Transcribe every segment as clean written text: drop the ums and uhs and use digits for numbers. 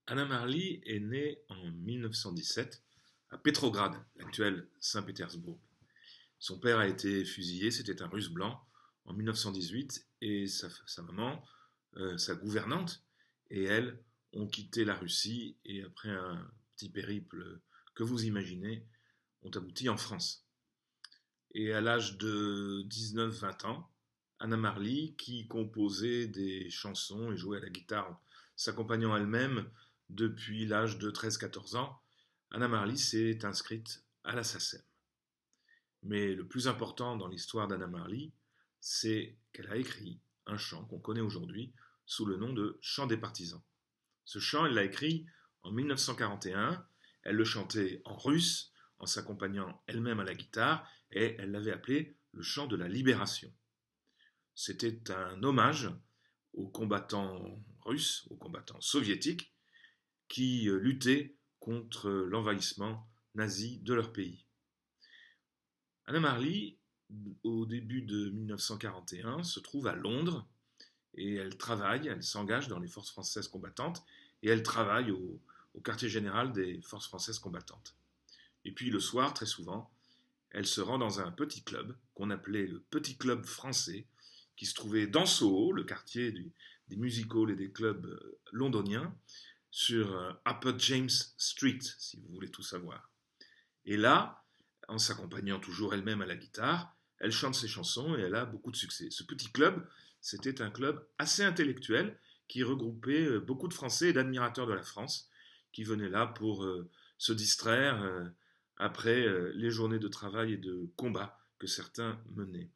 Anna Marly est née en 1917 à Petrograd, l'actuel Saint-Pétersbourg. Son père a été fusillé, c'était un Russe blanc, en 1918, et sa maman, sa gouvernante, et elle ont quitté la Russie, et après un petit périple que vous imaginez, ont abouti en France. Et à l'âge de 19-20 ans, Anna Marly, qui composait des chansons et jouait à la guitare, s'accompagnant elle-même depuis l'âge de 13-14 ans, Anna Marly s'est inscrite à la SACEM. Mais le plus important dans l'histoire d'Anna Marly, c'est qu'elle a écrit un chant qu'on connaît aujourd'hui sous le nom de Chant des partisans. Ce chant, elle l'a écrit en 1941, elle le chantait en russe, en s'accompagnant elle-même à la guitare, et elle l'avait appelé le chant de la libération. C'était un hommage aux combattants russes, aux combattants soviétiques, qui luttaient contre l'envahissement nazi de leur pays. Anna Marly, au début de 1941, se trouve à Londres et elle travaille, elle s'engage dans les forces françaises combattantes et elle travaille au quartier général des forces françaises combattantes. Et puis le soir, très souvent, elle se rend dans un petit club qu'on appelait le Petit Club Français, qui se trouvait dans Soho, le quartier des music halls et des clubs londoniens, sur Upper James Street, si vous voulez tout savoir. Et là, en s'accompagnant toujours elle-même à la guitare, elle chante ses chansons et elle a beaucoup de succès. Ce petit club, c'était un club assez intellectuel qui regroupait beaucoup de Français et d'admirateurs de la France qui venaient là pour se distraire après les journées de travail et de combat que certains menaient.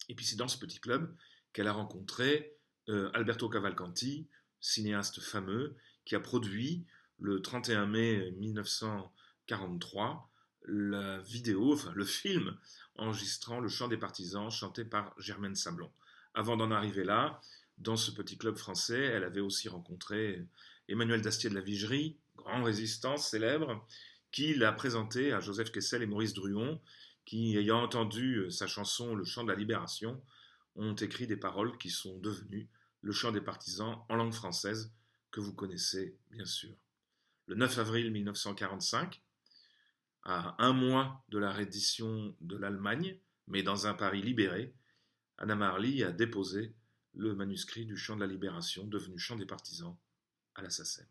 Et puis c'est dans ce petit club qu'elle a rencontré Alberto Cavalcanti, cinéaste fameux, qui a produit le 31 mai 1943 la vidéo, enfin le film enregistrant le chant des partisans chanté par Germaine Sablon. Avant d'en arriver là, dans ce petit club français, elle avait aussi rencontré Emmanuel Dastier de la Vigerie, grand résistant célèbre, qui l'a présenté à Joseph Kessel et Maurice Druon, qui, ayant entendu sa chanson Le chant de la libération, ont écrit des paroles qui sont devenues le chant des partisans en langue française, que vous connaissez bien sûr. Le 9 avril 1945, à un mois de la reddition de l'Allemagne, mais dans un Paris libéré, Anna Marly a déposé le manuscrit du chant de la libération, devenu chant des partisans, à la SACEM.